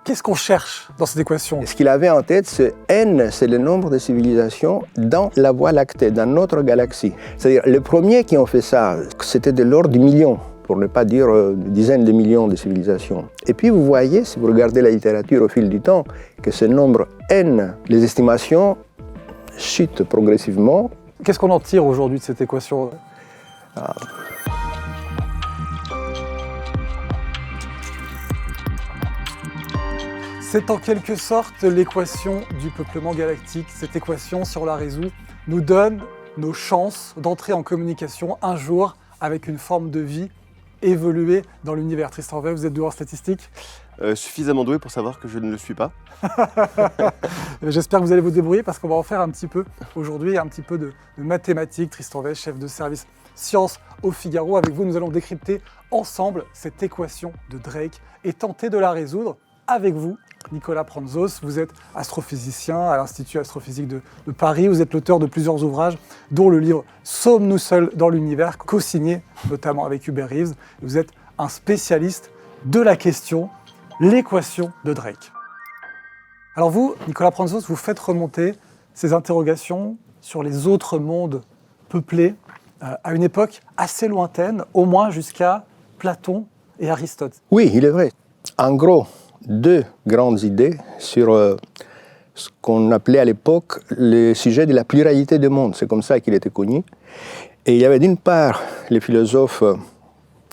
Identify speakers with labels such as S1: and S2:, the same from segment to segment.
S1: Qu'est-ce qu'on cherche dans cette équation?
S2: Ce qu'il avait en tête, c'est N, c'est le nombre de civilisations dans la Voie lactée, dans notre galaxie. C'est-à-dire, les premiers qui ont fait ça, c'était de l'ordre du million, pour ne pas dire dizaines de millions de civilisations. Et puis vous voyez, si vous regardez la littérature au fil du temps, que ce nombre N, les estimations chutent progressivement.
S1: Qu'est-ce qu'on en tire aujourd'hui de cette équation? C'est en quelque sorte l'équation du peuplement galactique. Cette équation, si on la résout, nous donne nos chances d'entrer en communication un jour avec une forme de vie évoluée dans l'univers. Tristan Weil, vous êtes doué en statistiques?
S3: Suffisamment doué pour savoir que je ne le suis pas.
S1: J'espère que vous allez vous débrouiller parce qu'on va en faire un petit peu aujourd'hui, un petit peu de mathématiques. Tristan Weil, chef de service sciences au Figaro. Avec vous, nous allons décrypter ensemble cette équation de Drake et tenter de la résoudre avec vous. Nicolas Prantzos, vous êtes astrophysicien à l'Institut astrophysique de Paris. Vous êtes l'auteur de plusieurs ouvrages, dont le livre « Sommes-nous seuls dans l'univers ?» co-signé notamment avec Hubert Reeves. Vous êtes un spécialiste de la question, l'équation de Drake. Alors vous, Nicolas Prantzos, vous faites remonter ces interrogations sur les autres mondes peuplés à une époque assez lointaine, au moins jusqu'à Platon et Aristote.
S2: Oui, il est vrai. En gros, deux grandes idées sur ce qu'on appelait à l'époque le sujet de la pluralité des mondes. C'est comme ça qu'il était connu. Et il y avait d'une part les philosophes,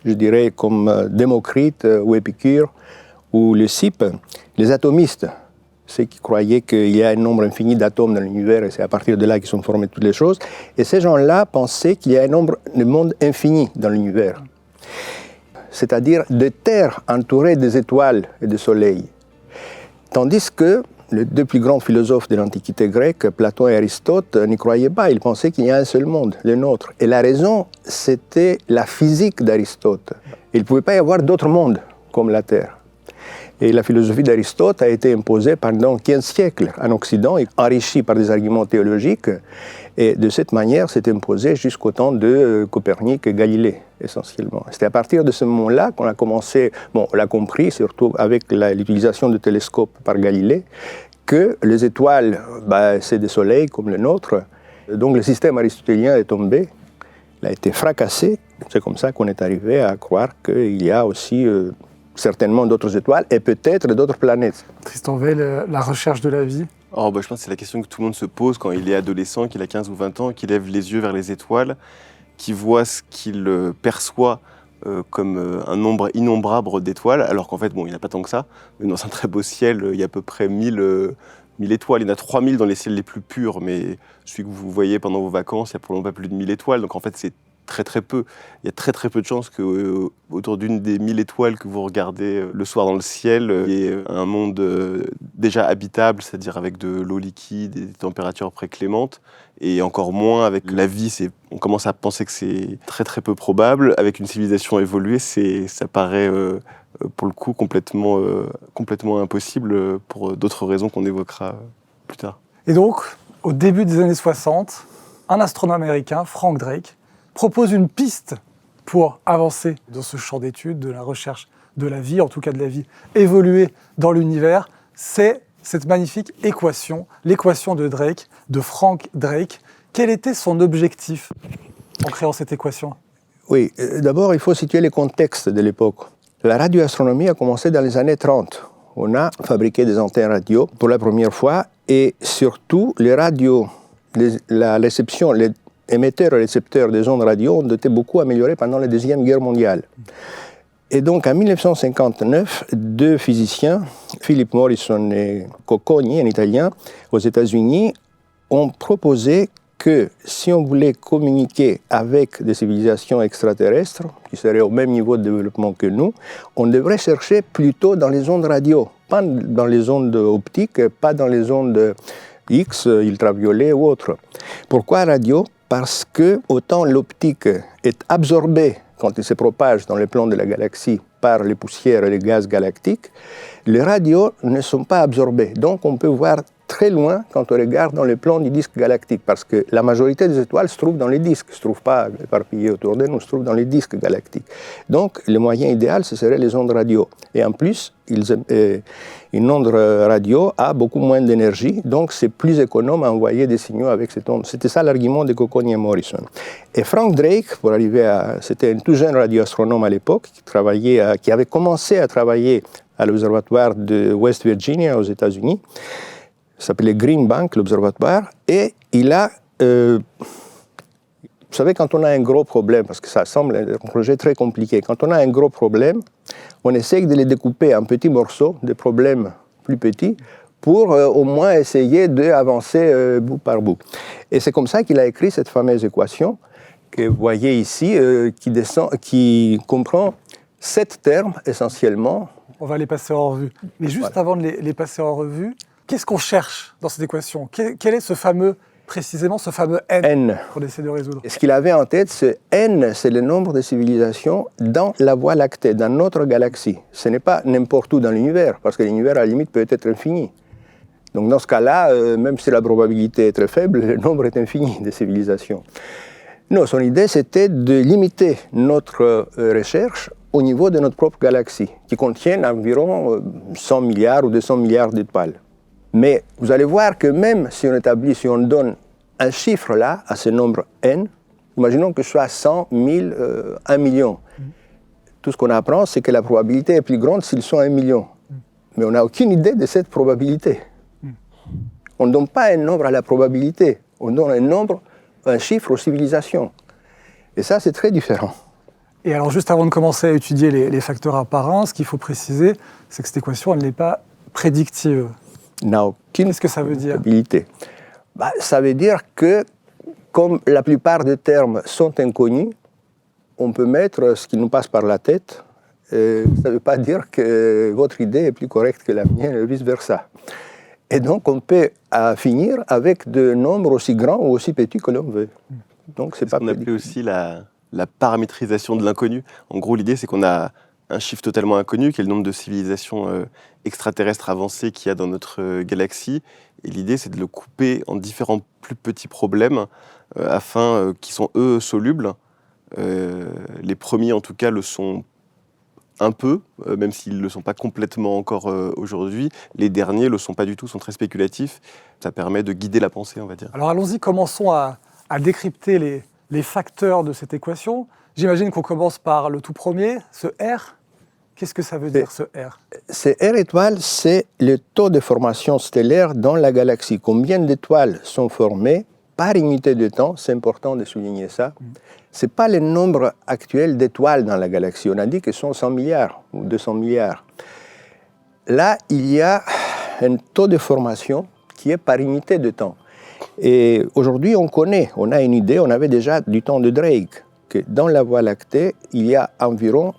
S2: je dirais comme Démocrite ou Épicure ou Leucippe, les atomistes, ceux qui croyaient qu'il y a un nombre infini d'atomes dans l'univers et c'est à partir de là qu'ils sont formées toutes les choses. Et ces gens-là pensaient qu'il y a un nombre de mondes infinis dans l'univers. C'est-à-dire des terres entourées des étoiles et des soleils. Tandis que les deux plus grands philosophes de l'Antiquité grecque, Platon et Aristote, n'y croyaient pas. Ils pensaient qu'il y a un seul monde, le nôtre. Et la raison, c'était la physique d'Aristote. Il ne pouvait pas y avoir d'autres mondes comme la Terre. Et la philosophie d'Aristote a été imposée pendant 15 siècles en Occident, enrichie par des arguments théologiques. Et de cette manière, s'est imposée jusqu'au temps de Copernic et Galilée, essentiellement. C'était à partir de ce moment-là qu'on a commencé, on l'a compris, surtout avec l'utilisation de télescopes par Galilée, que les étoiles, c'est des soleils comme le nôtre. Donc le système aristotélien est tombé, il a été fracassé. C'est comme ça qu'on est arrivé à croire qu'il y a aussi certainement d'autres étoiles et peut-être d'autres planètes.
S1: Tristan Weil, la recherche de la vie?
S3: Je pense que c'est la question que tout le monde se pose quand il est adolescent, qu'il a 15 ou 20 ans, qu'il lève les yeux vers les étoiles, qu'il voit ce qu'il perçoit comme un nombre innombrable d'étoiles, alors qu'en fait, il n'y en a pas tant que ça. Mais dans un très beau ciel, il y a à peu près 1000 étoiles. Il y en a 3000 dans les ciels les plus purs, mais celui que vous voyez pendant vos vacances, il y a probablement pas plus de 1000 étoiles. Donc en fait, c'est très peu. Il y a très peu de chances qu'autour d'une des 1000 étoiles que vous regardez le soir dans le ciel, il y ait un monde déjà habitable, c'est-à-dire avec de l'eau liquide et des températures préclémentes, et encore moins avec la vie. On commence à penser que c'est très peu probable. Avec une civilisation évoluée, ça paraît pour le coup complètement impossible pour d'autres raisons qu'on évoquera plus tard.
S1: Et donc, au début des années 60, un astronome américain, Frank Drake, propose une piste pour avancer dans ce champ d'études de la recherche de la vie, en tout cas de la vie évoluée dans l'univers. C'est cette magnifique équation, l'équation de Drake, de Frank Drake. Quel était son objectif en créant cette équation?
S2: Oui, d'abord il faut situer le contexte de l'époque. La radioastronomie a commencé dans les années 30. On a fabriqué des antennes radio pour la première fois et surtout les radios, la réception, les émetteurs et récepteurs des ondes radio ont été beaucoup améliorés pendant la Deuxième Guerre mondiale. Et donc en 1959, deux physiciens, Philip Morrison et Cocconi, un Italien, aux États-Unis, ont proposé que si on voulait communiquer avec des civilisations extraterrestres, qui seraient au même niveau de développement que nous, on devrait chercher plutôt dans les ondes radio, pas dans les ondes optiques, pas dans les ondes X, ultraviolets ou autres. Pourquoi radio? Parce que autant l'optique est absorbée quand il se propage dans les plans de la galaxie par les poussières et les gaz galactiques, les radios ne sont pas absorbées. Donc on peut voir très loin quand on regarde dans le plan du disque galactique, parce que la majorité des étoiles se trouvent dans les disques, ne se trouvent pas éparpillées autour de nous, se trouvent dans les disques galactiques. Donc, le moyen idéal, ce serait les ondes radio. Et en plus, une onde radio a beaucoup moins d'énergie, donc c'est plus économe à envoyer des signaux avec cette onde. C'était ça l'argument de Cocconi et Morrison. Et Frank Drake, pour arriver à... C'était un tout jeune radioastronome à l'époque, qui avait commencé à travailler à l'observatoire de West Virginia aux États-Unis. Ça s'appelait Green Bank, l'observatoire, et il a... vous savez, quand on a un gros problème, parce que ça semble un projet très compliqué, quand on a un gros problème, on essaye de les découper en petits morceaux, des problèmes plus petits, pour au moins essayer d'avancer bout par bout. Et c'est comme ça qu'il a écrit cette fameuse équation que vous voyez ici, qui comprend 7 termes essentiellement.
S1: On va les passer en revue. Mais juste avant de les passer en revue, qu'est-ce qu'on cherche dans cette équation? Quel est ce fameux N qu'on essaie de résoudre?
S2: Et ce qu'il avait en tête, c'est N, c'est le nombre de civilisations dans la Voie lactée, dans notre galaxie. Ce n'est pas n'importe où dans l'univers, parce que l'univers, à la limite, peut être infini. Donc dans ce cas-là, même si la probabilité est très faible, le nombre est infini de civilisations. Non, son idée, c'était de limiter notre recherche au niveau de notre propre galaxie, qui contient environ 100 milliards ou 200 milliards d'étoiles. Mais vous allez voir que même si on donne un chiffre là, à ce nombre n, imaginons que ce soit 100, 1000, 1 million. Tout ce qu'on apprend, c'est que la probabilité est plus grande s'ils sont 1 million. Mais on n'a aucune idée de cette probabilité. On ne donne pas un nombre à la probabilité, on donne un chiffre aux civilisations. Et ça, c'est très différent.
S1: Et alors, juste avant de commencer à étudier les facteurs 1 par 1, ce qu'il faut préciser, c'est que cette équation, elle n'est pas prédictive.
S2: N'a aucune
S1: Qu'est-ce que ça veut dire?
S2: Ça veut dire que, comme la plupart des termes sont inconnus, on peut mettre ce qui nous passe par la tête. Ça ne veut pas dire que votre idée est plus correcte que la mienne, et vice-versa. Et donc, on peut finir avec des nombres aussi grands ou aussi petits que l'on veut. Donc, c'est pas
S3: ce qu'on appelle aussi la paramétrisation de l'inconnu. En gros, l'idée, c'est qu'on a un chiffre totalement inconnu, qui est le nombre de civilisations extraterrestres avancées qu'il y a dans notre galaxie. Et l'idée, c'est de le couper en différents plus petits problèmes, qui sont, eux, solubles. Les premiers, en tout cas, le sont un peu, même s'ils ne le sont pas complètement encore aujourd'hui. Les derniers ne le sont pas du tout, sont très spéculatifs. Ça permet de guider la pensée, on va dire.
S1: Alors allons-y, commençons à décrypter les facteurs de cette équation. J'imagine qu'on commence par le tout premier, ce R. Qu'est-ce que ça veut dire, ce R?
S2: Ce R étoile, c'est le taux de formation stellaire dans la galaxie. Combien d'étoiles sont formées par unité de temps? C'est important de souligner ça. Ce n'est pas le nombre actuel d'étoiles dans la galaxie. On a dit que ce sont 100 milliards ou 200 milliards. Là, il y a un taux de formation qui est par unité de temps. Et aujourd'hui, on a une idée, on avait déjà du temps de Drake, que dans la Voie lactée, il y a environ,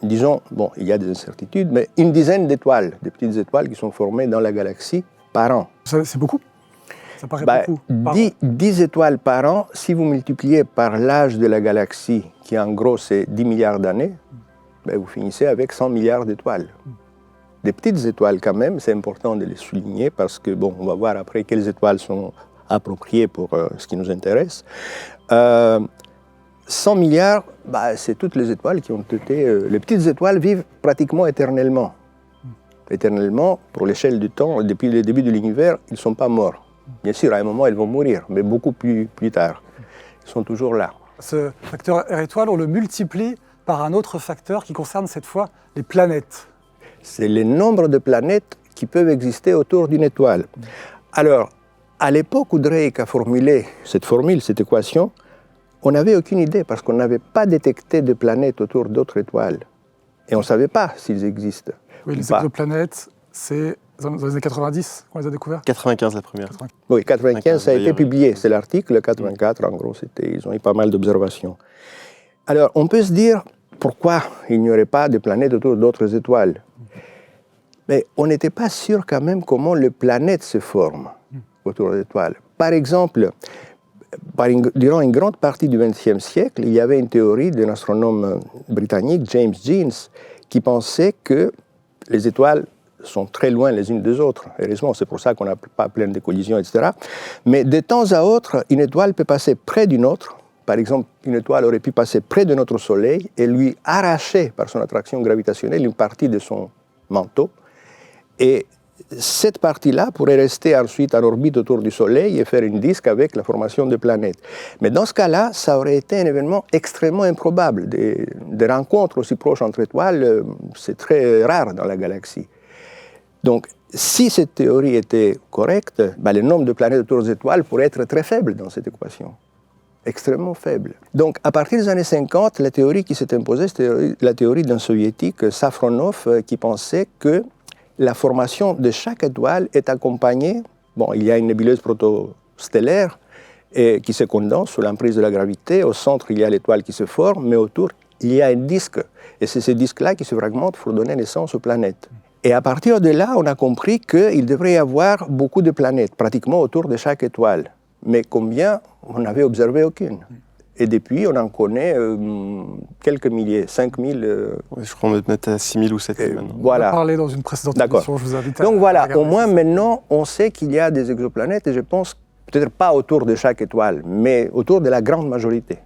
S2: disons, bon, il y a des incertitudes, mais une dizaine d'étoiles, des petites étoiles qui sont formées dans la galaxie par an.
S1: C'est beaucoup? Ça paraît beaucoup.
S2: 10 étoiles par an, si vous multipliez par l'âge de la galaxie, qui en gros c'est 10 milliards d'années, vous finissez avec 100 milliards d'étoiles. Des petites étoiles quand même, c'est important de les souligner parce que, bon, on va voir après quelles étoiles sont appropriées pour ce qui nous intéresse. 100 milliards, c'est toutes les étoiles qui ont été... les petites étoiles vivent pratiquement éternellement. Éternellement, pour l'échelle du temps, depuis le début de l'univers, ils ne sont pas morts. Bien sûr, à un moment, ils vont mourir, mais beaucoup plus tard. Ils sont toujours là.
S1: Ce facteur R étoile, on le multiplie par un autre facteur qui concerne cette fois les planètes.
S2: C'est le nombre de planètes qui peuvent exister autour d'une étoile. Alors, à l'époque où Drake a formulé cette équation, on n'avait aucune idée parce qu'on n'avait pas détecté de planètes autour d'autres étoiles. Et on ne savait pas s'ils existent.
S1: Oui, les exoplanètes, c'est dans les années 90 qu'on les a découverts?
S3: 95 la première.
S2: Oui, 95, ça a été publié. C'est l'article 84, en gros, ils ont eu pas mal d'observations. Alors, on peut se dire, pourquoi il n'y aurait pas de planètes autour d'autres étoiles? Mais on n'était pas sûr quand même comment les planètes se forment autour des étoiles. Par exemple, durant une grande partie du XXe siècle, il y avait une théorie d'un astronome britannique, James Jeans, qui pensait que les étoiles sont très loin les unes des autres. Heureusement, c'est pour ça qu'on n'a pas plein de collisions, etc. Mais de temps à autre, une étoile peut passer près d'une autre. Par exemple, une étoile aurait pu passer près de notre Soleil et lui arracher par son attraction gravitationnelle une partie de son manteau. Et cette partie-là pourrait rester ensuite en orbite autour du Soleil et faire une disque avec la formation de planètes. Mais dans ce cas-là, ça aurait été un événement extrêmement improbable. Des rencontres aussi proches entre étoiles, c'est très rare dans la galaxie. Donc, si cette théorie était correcte, le nombre de planètes autour des étoiles pourrait être très faible dans cette équation. Extrêmement faible. Donc, à partir des années 50, la théorie qui s'est imposée, c'était la théorie d'un soviétique, Safronov, qui pensait que la formation de chaque étoile est accompagnée, il y a une nébuleuse protostellaire qui se condense sous l'emprise de la gravité. Au centre, il y a l'étoile qui se forme, mais autour, il y a un disque. Et c'est ce disque-là qui se fragmente pour donner naissance aux planètes. Et à partir de là, on a compris qu'il devrait y avoir beaucoup de planètes, pratiquement autour de chaque étoile. Mais combien, on n'avait observé aucune. Et depuis, on en connaît quelques milliers, 5000.
S3: Je crois qu'on va mettre à 6000 ou 7000 maintenant.
S1: Voilà. On a parlé dans une précédente émission, je vous invite à
S2: Donc voilà,
S1: regarder
S2: au moins
S1: ça.
S2: maintenant, on sait qu'il y a des exoplanètes, et je pense, peut-être pas autour de chaque étoile, mais autour de la grande majorité.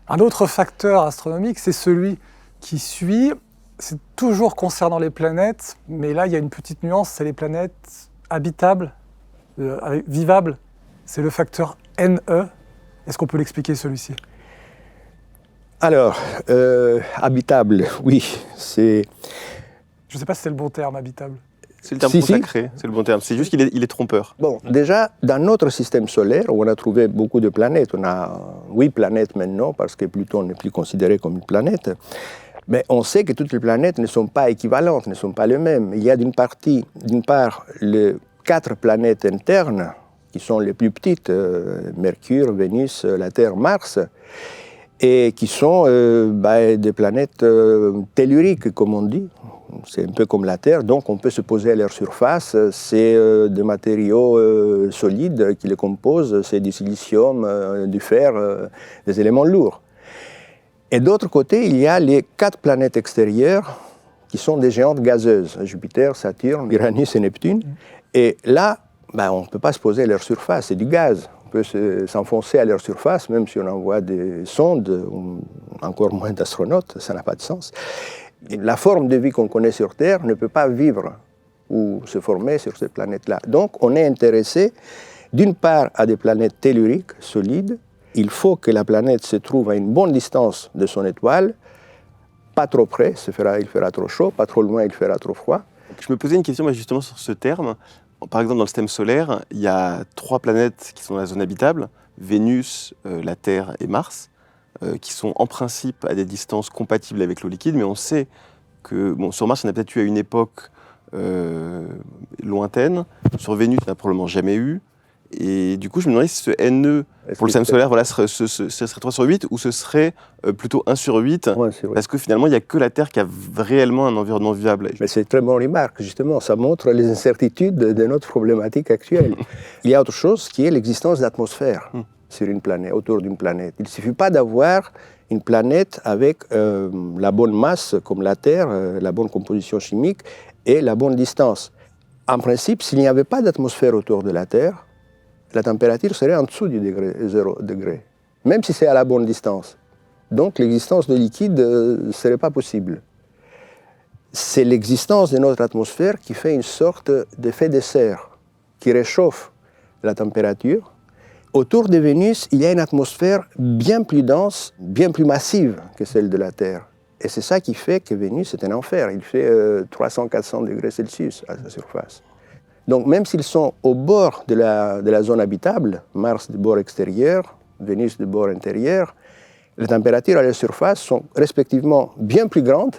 S1: Un autre facteur astronomique, c'est celui qui suit. C'est toujours concernant les planètes, mais là, il y a une petite nuance, c'est les planètes habitables, vivables. C'est le facteur NE. Est-ce qu'on peut l'expliquer, celui-ci?
S2: Alors, habitable, oui, c'est...
S1: Je ne sais pas si c'est le bon terme, habitable.
S3: C'est le terme consacré, c'est le bon terme. C'est juste qu'il est trompeur.
S2: Bon, déjà, dans notre système solaire, où on a trouvé beaucoup de planètes, on a 8 planètes maintenant, parce que Pluton n'est plus considéré comme une planète, mais on sait que toutes les planètes ne sont pas équivalentes, ne sont pas les mêmes. Il y a d'une part, les 4 planètes internes, qui sont les plus petites, Mercure, Vénus, la Terre, Mars, et qui sont des planètes telluriques, comme on dit. C'est un peu comme la Terre, donc on peut se poser à leur surface. C'est des matériaux solides qui les composent, c'est du silicium, du fer, des éléments lourds. Et d'autre côté, il y a les 4 planètes extérieures qui sont des géantes gazeuses, Jupiter, Saturne, Uranus et Neptune. Et là, on ne peut pas se poser à leur surface, c'est du gaz. On peut s'enfoncer à leur surface, même si on envoie des sondes, ou encore moins d'astronautes, ça n'a pas de sens. Et la forme de vie qu'on connaît sur Terre ne peut pas vivre ou se former sur ces planètes-là. Donc on est intéressé, d'une part, à des planètes telluriques, solides. Il faut que la planète se trouve à une bonne distance de son étoile, pas trop près, il fera trop chaud, pas trop loin, il fera trop froid.
S3: Je me posais une question justement sur ce terme. Par exemple, dans le système solaire, il y a 3 planètes qui sont dans la zone habitable, Vénus, la Terre et Mars, qui sont en principe à des distances compatibles avec l'eau liquide, mais on sait que sur Mars, il y en a peut-être eu à une époque lointaine, sur Vénus, il n'y en a probablement jamais eu, et du coup, je me demandais si ce NE pour le système solaire, ce serait 3 sur 8 ou ce serait plutôt 1 sur 8, parce que finalement, il n'y a que la Terre qui a réellement un environnement viable.
S2: Mais c'est une très bonne remarque, justement. Ça montre les incertitudes de notre problématique actuelle. Il y a autre chose qui est l'existence d'atmosphère sur une planète, autour d'une planète. Il ne suffit pas d'avoir une planète avec la bonne masse, comme la Terre, la bonne composition chimique et la bonne distance. En principe, s'il n'y avait pas d'atmosphère autour de la Terre, la température serait en dessous du 0 degré, même si c'est à la bonne distance. Donc l'existence de liquide ne serait pas possible. C'est l'existence de notre atmosphère qui fait une sorte d'effet de serre, qui réchauffe la température. Autour de Vénus, il y a une atmosphère bien plus dense, bien plus massive que celle de la Terre. Et c'est ça qui fait que Vénus est un enfer. Il fait 300-400 degrés Celsius à sa surface. Donc même s'ils sont au bord de la zone habitable, Mars du bord extérieur, Vénus du bord intérieur, les températures à la surface sont respectivement bien plus grandes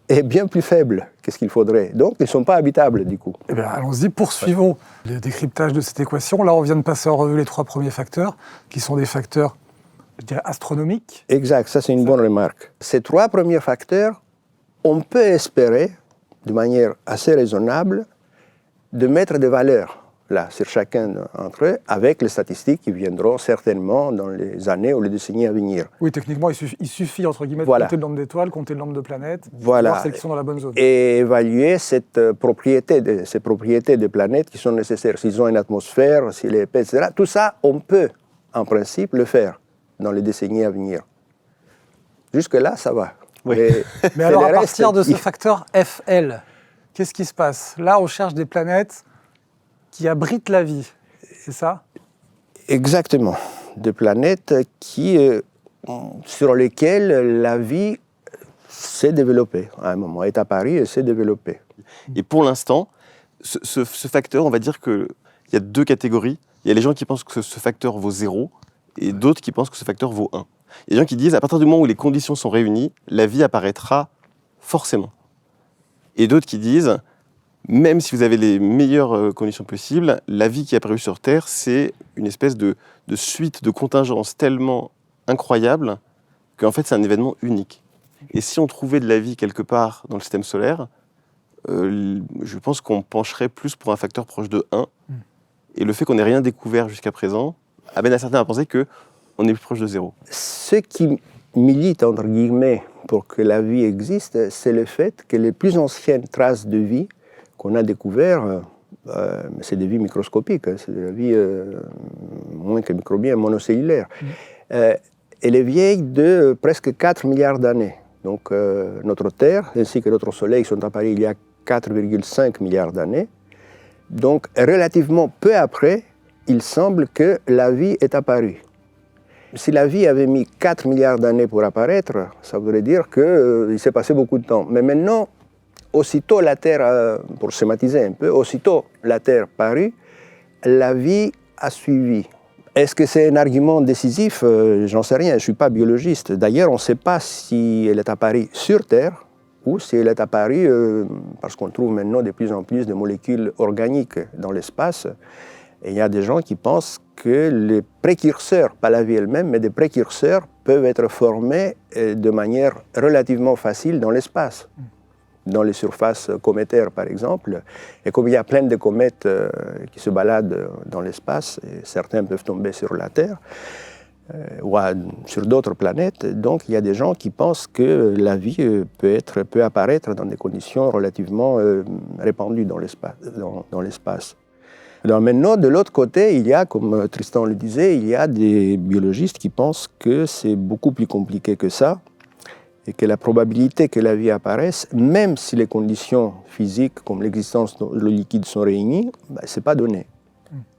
S2: et bien plus faibles que ce qu'il faudrait. Donc ils ne sont pas habitables du coup.
S1: Eh bien, allons-y, poursuivons le décryptage de cette équation. Là, on vient de passer en revue les 3 premiers facteurs, qui sont des facteurs, je dirais, astronomiques.
S2: Exact, ça c'est une bonne remarque. Ces 3 premiers facteurs, on peut espérer, de manière assez raisonnable, de mettre des valeurs là, sur chacun d'entre eux, avec les statistiques qui viendront certainement dans les années ou les décennies à venir.
S1: Oui, techniquement, il suffit entre guillemets, de compter le nombre d'étoiles, compter le nombre de planètes, voir celles qui sont dans la bonne zone.
S2: Et évaluer ces propriétés de planètes qui sont nécessaires. S'ils ont une atmosphère, s'il est épais, etc. Tout ça, on peut, en principe, le faire dans les décennies à venir. Jusque-là, ça va.
S3: Oui.
S1: Mais alors, à partir de ce facteur FL, qu'est-ce qui se passe? Là, on cherche des planètes qui abritent la vie, c'est ça?
S2: Exactement. Des planètes sur lesquelles la vie s'est développée. À un moment, est apparue et s'est développée.
S3: Et pour l'instant, ce facteur, on va dire qu'il y a deux catégories. Il y a les gens qui pensent que ce facteur vaut 0 et d'autres qui pensent que ce facteur vaut 1. Il y a des gens qui disent, à partir du moment où les conditions sont réunies, la vie apparaîtra forcément. Et d'autres qui disent, même si vous avez les meilleures conditions possibles, la vie qui est apparue sur Terre, c'est une espèce de suite de contingences tellement incroyable qu'en fait, c'est un événement unique. Et si on trouvait de la vie quelque part dans le système solaire, je pense qu'on pencherait plus pour un facteur proche de 1. Et le fait qu'on n'ait rien découvert jusqu'à présent amène à certains à penser qu'on est plus proche de 0.
S2: Ce qui milite, entre guillemets, pour que la vie existe, c'est le fait que les plus anciennes traces de vie qu'on a découvertes, c'est des vies microscopiques, c'est de la vie moins que microbienne, monocellulaire. Elle est vieille de presque 4 milliards d'années. Donc notre Terre, ainsi que notre Soleil, sont apparus il y a 4,5 milliards d'années. Donc relativement peu après, il semble que la vie est apparue. Si la vie avait mis 4 milliards d'années pour apparaître, ça voudrait dire qu'il s'est passé beaucoup de temps. Mais maintenant, aussitôt la Terre, pour schématiser un peu, aussitôt la Terre parut, la vie a suivi. Est-ce que c'est un argument décisif? J'en sais rien, je ne suis pas biologiste. D'ailleurs, on ne sait pas si elle est apparue sur Terre ou si elle est apparue, parce qu'on trouve maintenant de plus en plus de molécules organiques dans l'espace. Et il y a des gens qui pensent que les précurseurs, pas la vie elle-même, mais des précurseurs peuvent être formés de manière relativement facile dans l'espace. Dans les surfaces cométaires, par exemple. Et comme il y a plein de comètes qui se baladent dans l'espace, et certains peuvent tomber sur la Terre, ou sur d'autres planètes, donc il y a des gens qui pensent que la vie peut apparaître dans des conditions relativement répandues dans l'espace. Alors maintenant, de l'autre côté, il y a, comme Tristan le disait, il y a des biologistes qui pensent que c'est beaucoup plus compliqué que ça, et que la probabilité que la vie apparaisse, même si les conditions physiques comme l'existence de liquide sont réunies, ce n'est pas donné.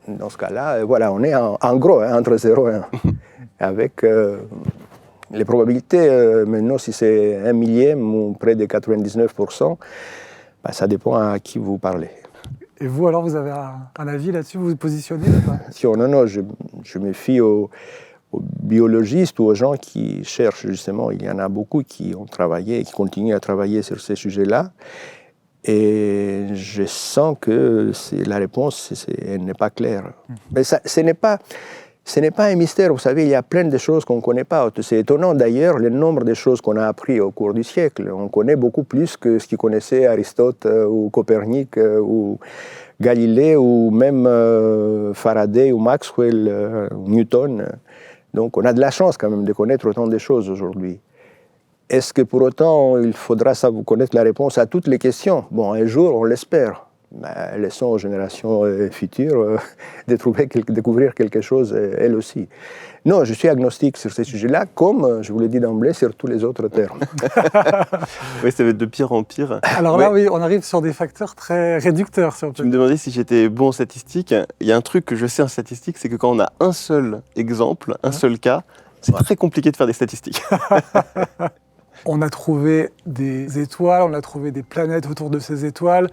S2: Dans ce cas-là, voilà, on est en gros entre 0 et 1. Avec les probabilités, maintenant, si c'est 1 millième ou près de 99%, ça dépend à qui vous parlez.
S1: Et vous, alors, vous avez un avis là-dessus? Vous vous positionnez
S2: Non, je me fie aux biologistes ou aux gens qui cherchent, justement. Il y en a beaucoup qui ont travaillé, qui continuent à travailler sur ces sujets-là. Et je sens que la réponse, elle n'est pas claire. Mais ce n'est pas un mystère. Vous savez, il y a plein de choses qu'on ne connaît pas. C'est étonnant d'ailleurs le nombre de choses qu'on a appris au cours du siècle. On connaît beaucoup plus que ce qu'ils connaissaient Aristote ou Copernic ou Galilée ou même Faraday ou Maxwell, Newton. Donc on a de la chance quand même de connaître autant de choses aujourd'hui. Est-ce que pour autant il faudra connaître la réponse à toutes les questions? Bon, un jour on l'espère. Laissons aux générations futures découvrir quelque chose elles aussi. Non, je suis agnostique sur ces sujets-là, comme je vous l'ai dit d'emblée sur tous les autres termes.
S3: Oui, ça va être de pire en pire.
S1: Alors là, oui, on arrive sur des facteurs très réducteurs. Si on peut.
S3: Tu me demandais si j'étais bon en statistique. Il y a un truc que je sais en statistique, c'est que quand on a un seul exemple, un seul cas, c'est très compliqué de faire des statistiques.
S1: On a trouvé des étoiles, on a trouvé des planètes autour de ces étoiles.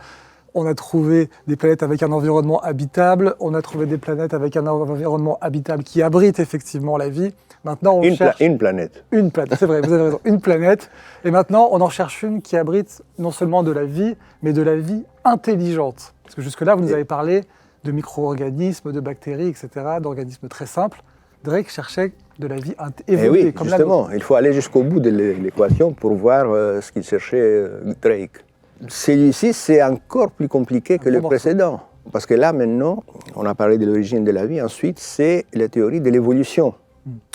S1: On a trouvé des planètes avec un environnement habitable, on a trouvé des planètes avec un environnement habitable qui abrite effectivement la vie. Maintenant, on cherche
S2: une planète.
S1: Une planète, c'est vrai, vous avez raison, une planète. Et maintenant, on en cherche une qui abrite non seulement de la vie, mais de la vie intelligente. Parce que jusque-là, vous nous avez parlé de micro-organismes, de bactéries, etc., d'organismes très simples. Drake cherchait de la vie évoluée.
S2: Oui, comme justement, il faut aller jusqu'au bout de l'équation pour voir ce qu'il cherchait Drake. Celui-ci, c'est encore plus compliqué que le précédent. Parce que là, maintenant, on a parlé de l'origine de la vie, ensuite, c'est la théorie de l'évolution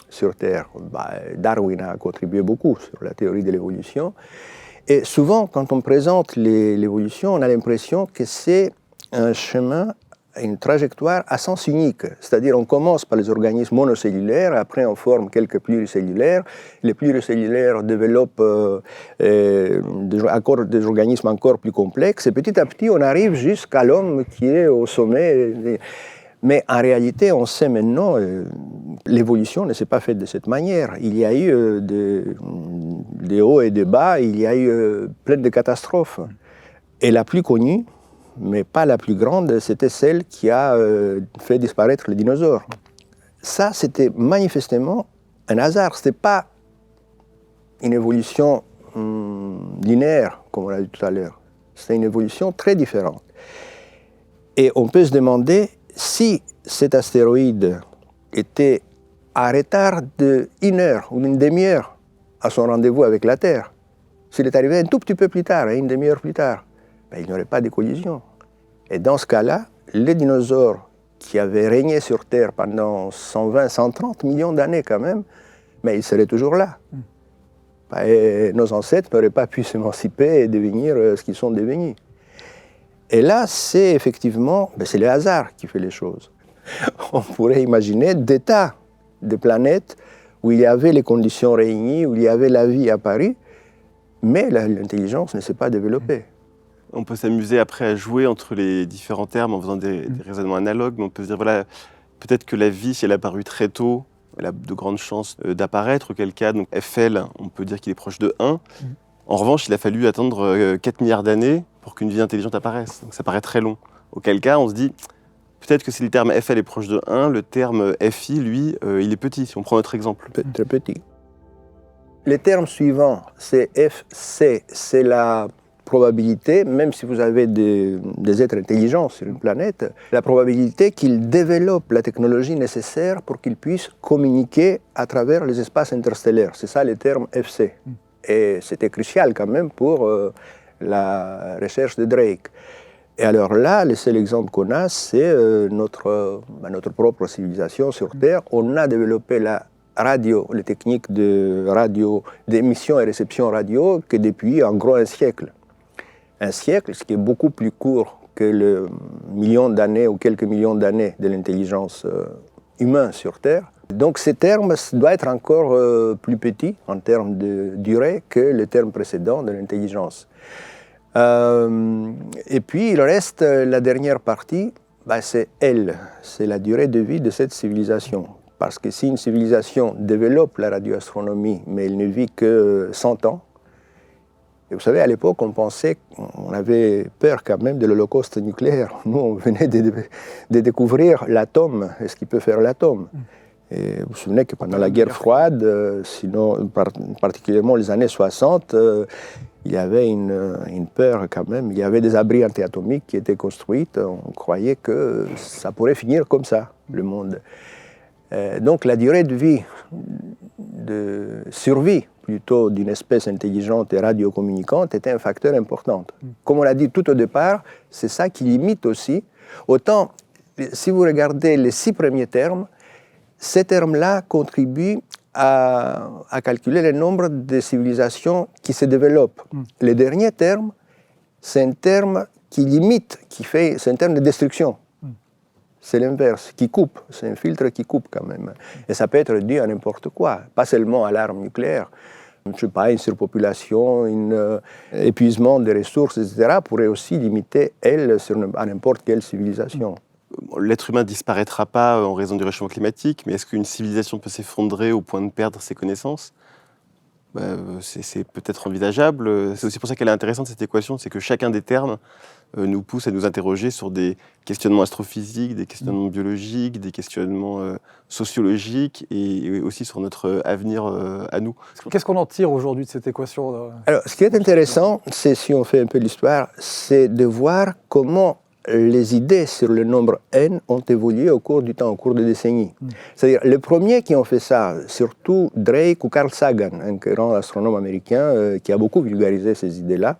S2: sur Terre. Darwin a contribué beaucoup sur la théorie de l'évolution. Et souvent, quand on présente l'évolution, on a l'impression que c'est un chemin, une trajectoire à sens unique. C'est-à-dire, on commence par les organismes monocellulaires, après on forme quelques pluricellulaires. Les pluricellulaires développent des organismes encore plus complexes. Et petit à petit, on arrive jusqu'à l'homme qui est au sommet. Mais en réalité, on sait maintenant, l'évolution ne s'est pas faite de cette manière. Il y a eu des hauts et des bas, il y a eu plein de catastrophes. Et la plus connue, mais pas la plus grande, c'était celle qui a fait disparaître les dinosaures. Ça, c'était manifestement un hasard. Ce n'était pas une évolution linéaire, comme on l'a dit tout à l'heure. C'était une évolution très différente. Et on peut se demander si cet astéroïde était en retard d'1 heure ou d'une demi-heure à son rendez-vous avec la Terre, s'il est arrivé un tout petit peu plus tard, une demi-heure plus tard, il n'y aurait pas de collision. Et dans ce cas-là, les dinosaures qui avaient régné sur Terre pendant 120, 130 millions d'années quand même, mais ils seraient toujours là. Et nos ancêtres n'auraient pas pu s'émanciper et devenir ce qu'ils sont devenus. Et là, c'est effectivement, c'est le hasard qui fait les choses. On pourrait imaginer des tas de planètes où il y avait les conditions réunies, où il y avait la vie apparue, mais l'intelligence ne s'est pas développée.
S3: On peut s'amuser après à jouer entre les différents termes en faisant des raisonnements analogues, mais on peut se dire, voilà, peut-être que la vie, si elle est apparue très tôt, elle a de grandes chances d'apparaître, auquel cas, donc FL, on peut dire qu'il est proche de 1. En revanche, il a fallu attendre 4 milliards d'années pour qu'une vie intelligente apparaisse. Donc ça paraît très long. Auquel cas, on se dit, peut-être que si le terme FL est proche de 1, le terme FI, lui, il est petit, si on prend notre exemple.
S2: Très petit. Les termes suivants, c'est FC, c'est la probabilité, même si vous avez des êtres intelligents sur une planète, la probabilité qu'ils développent la technologie nécessaire pour qu'ils puissent communiquer à travers les espaces interstellaires. C'est ça le terme FC. Et c'était crucial quand même pour la recherche de Drake. Et alors là, le seul exemple qu'on a, c'est notre propre civilisation sur Terre. On a développé la radio, les techniques de radio, d'émission et réception radio, que depuis en gros un siècle. Un siècle, ce qui est beaucoup plus court que le million d'années ou quelques millions d'années de l'intelligence humaine sur Terre. Donc ces termes doivent être encore plus petits en termes de durée que le terme précédent de l'intelligence. Et puis il reste la dernière partie, c'est elle, c'est la durée de vie de cette civilisation. Parce que si une civilisation développe la radioastronomie, mais elle ne vit que 100 ans, et vous savez, à l'époque, on avait peur quand même de l'holocauste nucléaire. Nous, on venait de découvrir l'atome et ce qu'il peut faire l'atome. Et vous vous souvenez que pendant la guerre froide, sinon particulièrement les années 60, il y avait une peur quand même. Il y avait des abris antiatomiques qui étaient construits. On croyait que ça pourrait finir comme ça, le monde. Donc la durée de vie, de survie plutôt d'une espèce intelligente et radiocommunicante était un facteur important. Comme on l'a dit tout au départ, c'est ça qui limite aussi. Autant, si vous regardez les 6 premiers termes, ces termes-là contribuent à calculer le nombre de civilisations qui se développent. Le dernier terme, c'est un terme qui limite, c'est un terme de destruction. C'est l'inverse, qui coupe, c'est un filtre qui coupe quand même. Et ça peut être dû à n'importe quoi, pas seulement à l'arme nucléaire. Je ne sais pas, une surpopulation, un épuisement des ressources, etc., pourrait aussi limiter, à n'importe quelle civilisation.
S3: L'être humain ne disparaîtra pas en raison du réchauffement climatique, mais est-ce qu'une civilisation peut s'effondrer au point de perdre ses connaissances ? C'est peut-être envisageable. C'est aussi pour ça qu'elle est intéressante, cette équation, c'est que chacun des termes nous pousse à nous interroger sur des questionnements astrophysiques, des questionnements biologiques, des questionnements sociologiques et aussi sur notre avenir à nous.
S1: Qu'est-ce qu'on en tire aujourd'hui de cette équation ?
S2: Alors, ce qui est intéressant, c'est, si on fait un peu l'histoire, c'est de voir comment les idées sur le nombre n ont évolué au cours du temps, au cours des décennies. C'est-à-dire, les premiers qui ont fait ça, surtout Drake ou Carl Sagan, un grand astronome américain qui a beaucoup vulgarisé ces idées-là,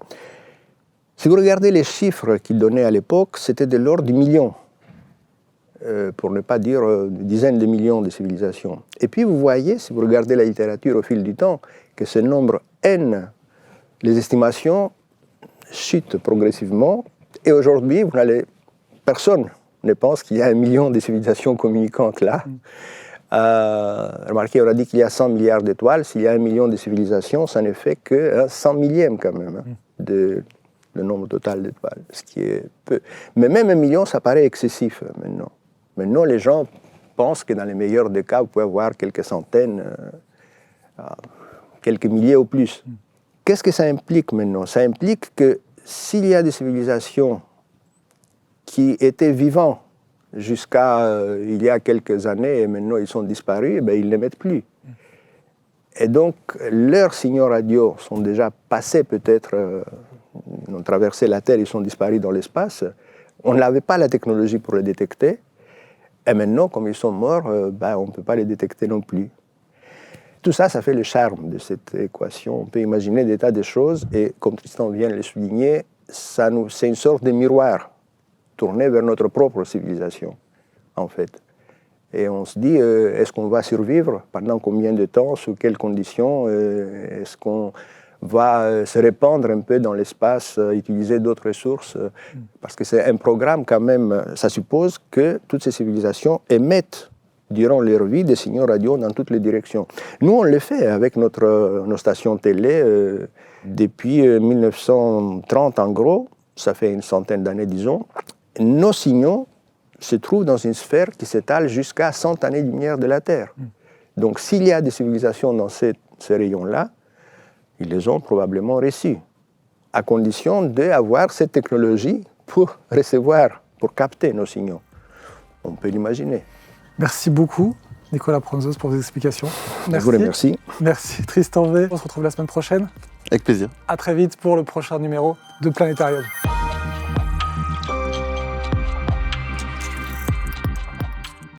S2: Si vous regardez les chiffres qu'ils donnaient à l'époque, c'était de l'ordre du million, pour ne pas dire dizaines de millions de civilisations. Et puis vous voyez, si vous regardez la littérature au fil du temps, que ce nombre N, les estimations chutent progressivement, et aujourd'hui, personne ne pense qu'il y a 1 million de civilisations communicantes là. Remarquez, on a dit qu'il y a 100 milliards d'étoiles. S'il y a 1 million de civilisations, ça ne fait que 100 millième quand même de le nombre total d'étoiles, ce qui est peu. Mais même 1 million, ça paraît excessif maintenant. Maintenant, les gens pensent que dans les meilleurs des cas, vous pouvez avoir quelques centaines, quelques milliers ou plus. Qu'est-ce que ça implique maintenant? Ça implique que s'il y a des civilisations qui étaient vivantes jusqu'à il y a quelques années et maintenant ils sont disparus, ils n'émettent plus. Et donc, leurs signaux radio sont déjà passés peut-être, ils ont traversé la Terre, ils sont disparus dans l'espace. On n'avait pas la technologie pour les détecter. Et maintenant, comme ils sont morts, on ne peut pas les détecter non plus. Tout ça, ça fait le charme de cette équation. On peut imaginer des tas de choses et, comme Tristan vient de le souligner, c'est une sorte de miroir tourné vers notre propre civilisation, en fait. Et on se dit, est-ce qu'on va survivre? Pendant combien de temps? Sous quelles conditions? Est-ce qu'on va se répandre un peu dans l'espace, utiliser d'autres ressources? Parce que c'est un programme quand même, ça suppose que toutes ces civilisations émettent durant leur vie des signaux radio dans toutes les directions. Nous, on le fait avec nos stations télé depuis 1930 en gros, ça fait une centaine d'années disons. Nos signaux se trouvent dans une sphère qui s'étale jusqu'à 100 années-lumière de la Terre. Donc s'il y a des civilisations dans ces rayons-là, ils les ont probablement reçus, à condition d'avoir cette technologie pour recevoir, pour capter nos signaux. On peut l'imaginer.
S1: Merci beaucoup, Nicolas Pronzos, pour vos explications.
S2: Merci. Je vous remercie.
S1: Merci, Tristan V. On se retrouve la semaine prochaine.
S3: Avec plaisir.
S1: À très vite pour le prochain numéro de Planétarium.